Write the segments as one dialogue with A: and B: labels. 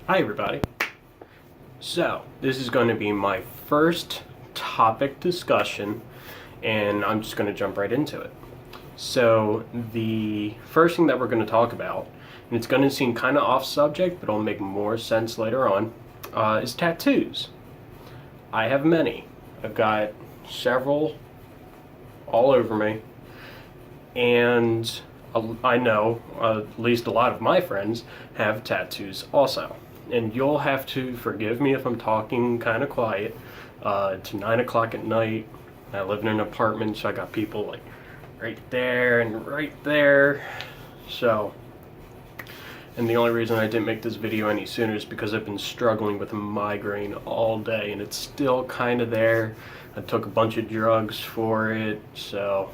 A: Hi everybody. So, this is going to be my first topic discussion, and I'm just going to jump right into it. So, the first thing that we're going to talk about, and it's going to seem kind of off subject, but it'll make more sense later on, is tattoos. I have many. I've got several all over me, and I know at least a lot of my friends have tattoos also. And you'll have to forgive me if I'm talking kind of quiet. It's 9 o'clock at night. I live in an apartment, so I got people like right there and right there. So, and the only reason I didn't make this video any sooner is because I've been struggling with a migraine all day, and it's still kind of there. I took a bunch of drugs for it, so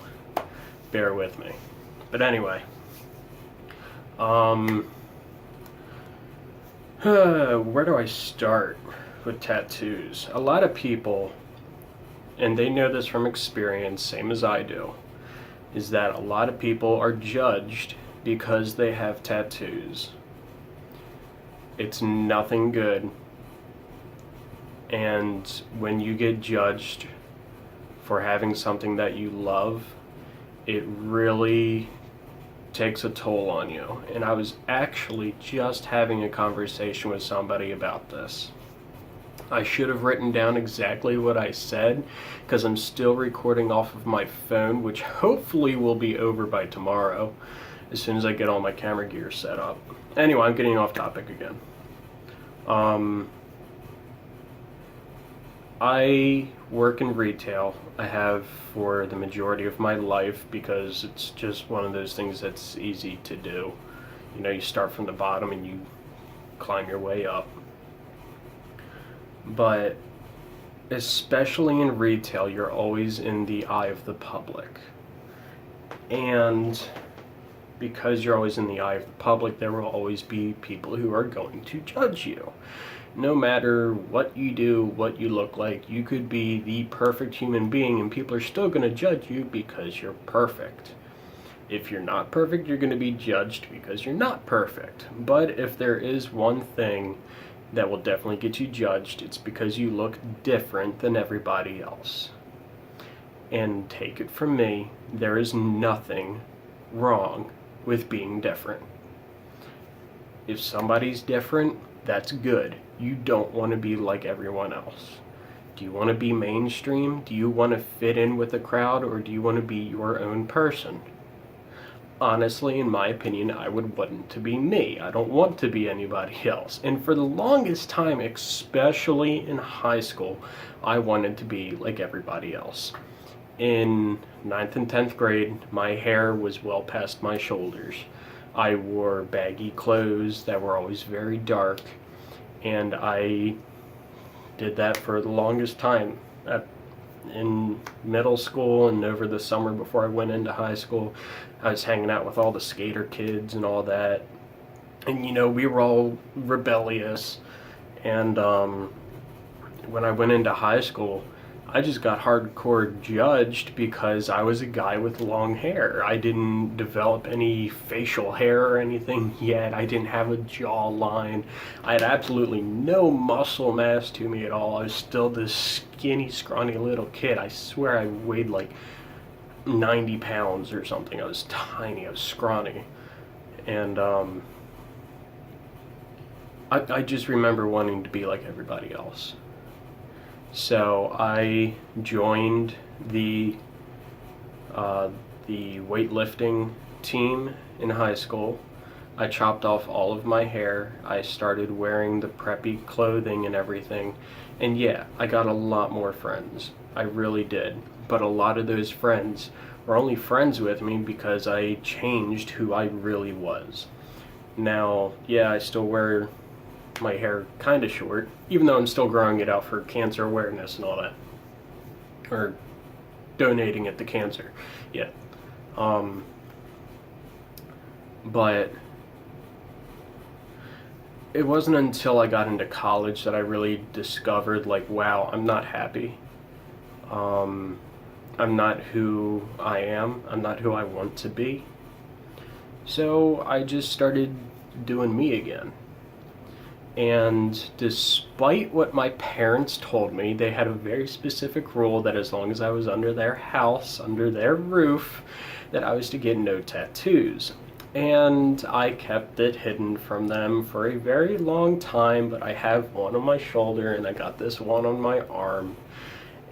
A: bear with me. But anyway, where do I start with tattoos? A lot of people, and they know this from experience, same as I do, is that a lot of people are judged because they have tattoos. It's nothing good. And when you get judged for having something that you love, it really takes a toll on you. And I was actually just having a conversation with somebody about this. I should have written down exactly what I said, because I'm still recording off of my phone, which hopefully will be over by tomorrow as soon as I get all my camera gear set up. Anyway, I'm getting off topic again. I work in retail. I have for the majority of my life, because it's just one of those things that's easy to do. You know, you start from the bottom and you climb your way up. But especially in retail, you're always in the eye of the public. And because you're always in the eye of the public, there will always be people who are going to judge you. No matter what you do, what you look like, you could be the perfect human being and people are still going to judge you because you're perfect. If you're not perfect, you're going to be judged because you're not perfect. But if there is one thing that will definitely get you judged, it's because you look different than everybody else. And take it from me, there is nothing wrong with being different. If somebody's different, that's good. You don't want to be like everyone else. Do you want to be mainstream? Do you want to fit in with the crowd, or do you want to be your own person? Honestly, in my opinion, I would want to be me. I don't want to be anybody else. And for the longest time, especially in high school, I wanted to be like everybody else. In 9th and 10th grade, my hair was well past my shoulders. I wore baggy clothes that were always very dark, and I did that for the longest time. In middle school and over the summer before I went into high school, I was hanging out with all the skater kids and all that. And you know, we were all rebellious. And when I went into high school, I just got hardcore judged because I was a guy with long hair. I didn't develop any facial hair or anything yet. I didn't have a jawline. I had absolutely no muscle mass to me at all. I was still this skinny, scrawny little kid. I swear I weighed like 90 pounds or something. I was tiny. I was scrawny. And I just remember wanting to be like everybody else. So I joined the weightlifting team in high school. I chopped off all of my hair. I started wearing the preppy clothing and everything. And yeah, I got a lot more friends. I really did. But a lot of those friends were only friends with me because I changed who I really was. Now, yeah, I still wear my hair kind of short, even though I'm still growing it out for cancer awareness and all that, or donating it to cancer. Yeah. But it wasn't until I got into college that I really discovered, like, wow, I'm not happy. I'm not who I am. I'm not who I want to be. So I just started doing me again. And despite what my parents told me, they had a very specific rule that as long as I was under their house, under their roof, that I was to get no tattoos. And I kept it hidden from them for a very long time, but I have one on my shoulder and I got this one on my arm.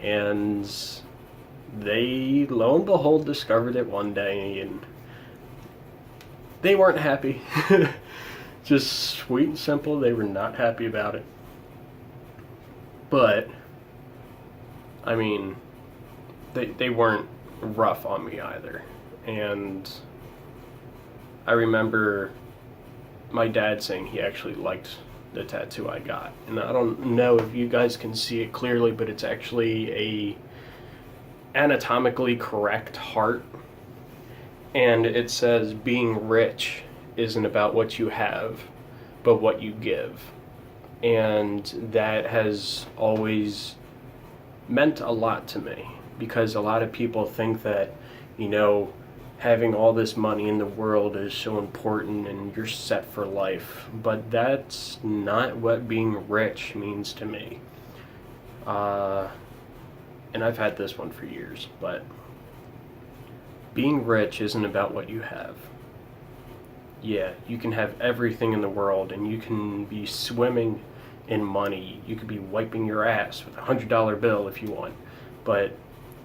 A: And they, lo and behold, discovered it one day and they weren't happy. Just sweet and simple, they were not happy about it. But, I mean, they weren't rough on me either. And I remember my dad saying he actually liked the tattoo I got. And I don't know if you guys can see it clearly, but it's actually a anatomically correct heart. And it says, being rich isn't about what you have, but what you give. And that has always meant a lot to me, because a lot of people think that, you know, having all this money in the world is so important and you're set for life. But that's not what being rich means to me. And I've had this one for years, but being rich isn't about what you have. Yeah, you can have everything in the world and you can be swimming in money. You could be wiping your ass with $100 bill if you want. But,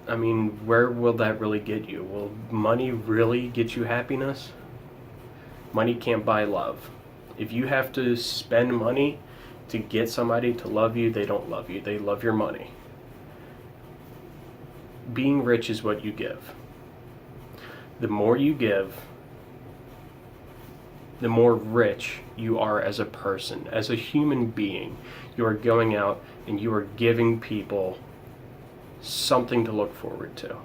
A: I mean, where will that really get you? Will money really get you happiness? Money can't buy love. If you have to spend money to get somebody to love you, they don't love you. They love your money. Being rich is what you give. The more you give, the more rich you are as a person, as a human being. You are going out and you are giving people something to look forward to.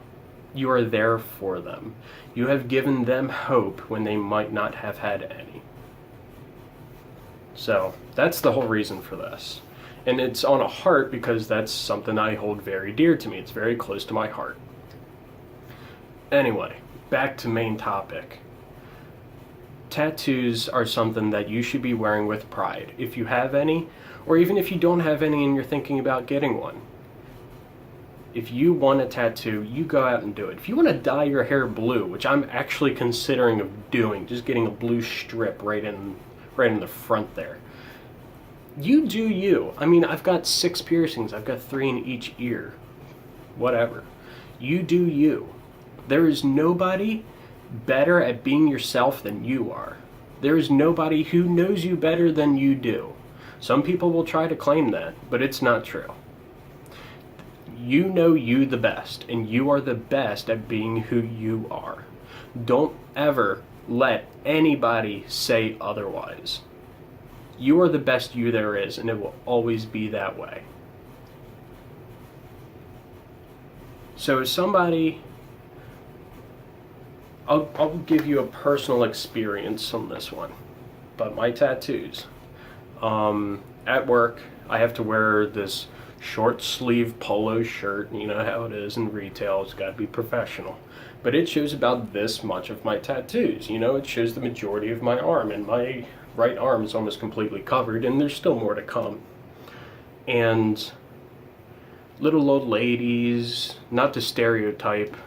A: You are there for them. You have given them hope when they might not have had any. So that's the whole reason for this. And it's on a heart because that's something I hold very dear to me. It's very close to my heart. Anyway, back to main topic. Tattoos are something that you should be wearing with pride. If you have any, or even if you don't have any and you're thinking about getting one. If you want a tattoo, you go out and do it. If you want to dye your hair blue, which I'm actually considering of doing, just getting a blue strip right in the front there. You do you. I mean, I've got 6 piercings. I've got 3 in each ear. Whatever. You do you. There is nobody better at being yourself than you are. There is nobody who knows you better than you do. Some people will try to claim that, but it's not true. You know you the best, and you are the best at being who you are. Don't ever let anybody say otherwise. You are the best you there is, and it will always be that way. So somebody, I'll give you a personal experience on this one. But my tattoos. At work, I have to wear this short sleeve polo shirt. You know how it is in retail. It's got to be professional. But it shows about this much of my tattoos. You know, it shows the majority of my arm. And my right arm is almost completely covered. And there's still more to come. And little old ladies, not to stereotype,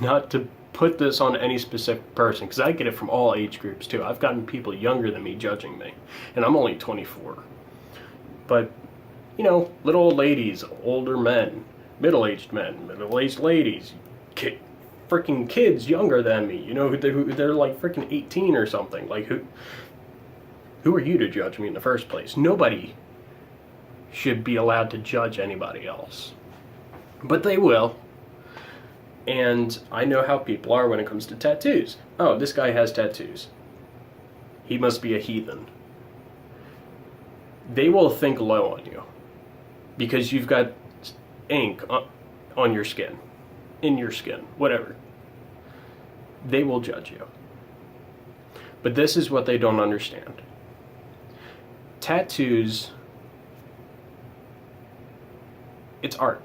A: not to put this on any specific person, because I get it from all age groups too. I've gotten people younger than me judging me, and I'm only 24. But, you know, little old ladies, older men, middle-aged men, middle-aged ladies, freaking kids younger than me, you know, they're like freaking 18 or something. Like, who are you to judge me in the first place? Nobody should be allowed to judge anybody else. But they will. And I know how people are when it comes to tattoos. Oh, this guy has tattoos. He must be a heathen. They will think low on you because you've got ink on your skin, in your skin, whatever. They will judge you. But this is what they don't understand. Tattoos, it's art.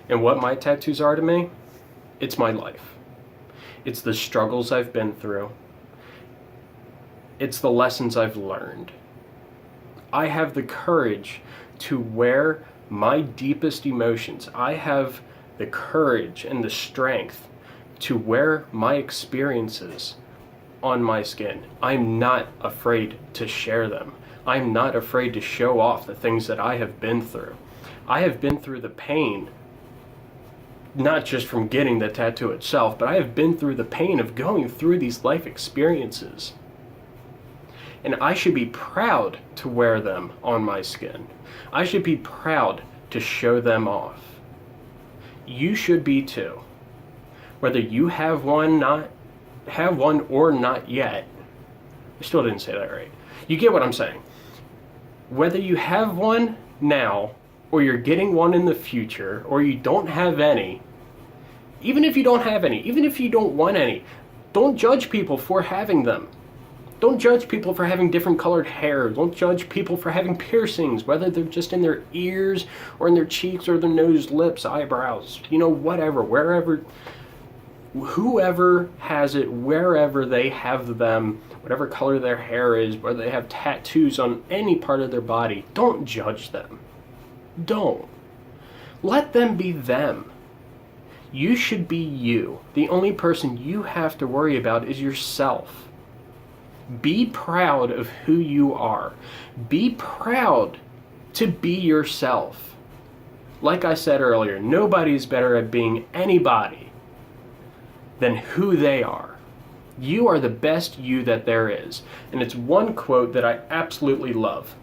A: And what my tattoos are to me, it's my life. It's the struggles I've been through. It's the lessons I've learned. I have the courage to wear my deepest emotions. I have the courage and the strength to wear my experiences on my skin. I'm not afraid to share them. I'm not afraid to show off the things that I have been through. I have been through the pain, not just from getting the tattoo itself, but I have been through the pain of going through these life experiences. And I should be proud to wear them on my skin. I should be proud to show them off. You should be too. Whether you have one or not yet. I still didn't say that right. You get what I'm saying. Whether you have one now, or you're getting one in the future, or you don't have any, even if you don't have any, even if you don't want any, don't judge people for having them. Don't judge people for having different colored hair. Don't judge people for having piercings, whether they're just in their ears or in their cheeks or their nose, lips, eyebrows, whatever, wherever, whoever has it, wherever they have them, whatever color their hair is, whether they have tattoos on any part of their body, don't judge them. Don't. Let them be them. You should be you. The only person you have to worry about is yourself. Be proud of who you are. Be proud to be yourself. Like I said earlier, nobody's better at being anybody than who they are. You are the best you that there is. And it's one quote that I absolutely love.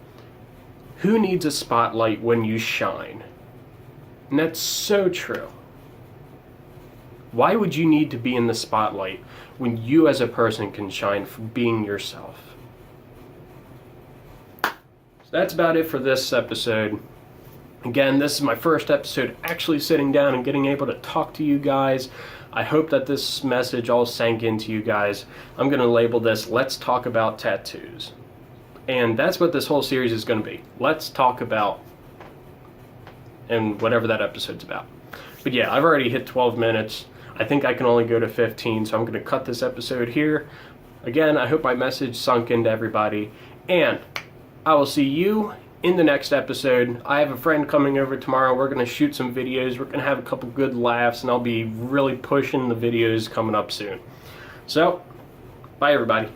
A: Who needs a spotlight when you shine? And that's so true. Why would you need to be in the spotlight when you as a person can shine for being yourself? So that's about it for this episode. Again, this is my first episode actually sitting down and getting able to talk to you guys. I hope that this message all sank into you guys. I'm going to label this, Let's Talk About Tattoos. And that's what this whole series is going to be. Let's talk about, and whatever that episode's about. But yeah, I've already hit 12 minutes. I think I can only go to 15, so I'm going to cut this episode here. Again, I hope my message sunk into everybody. And I will see you in the next episode. I have a friend coming over tomorrow. We're going to shoot some videos. We're going to have a couple good laughs, and I'll be really pushing the videos coming up soon. So, bye everybody.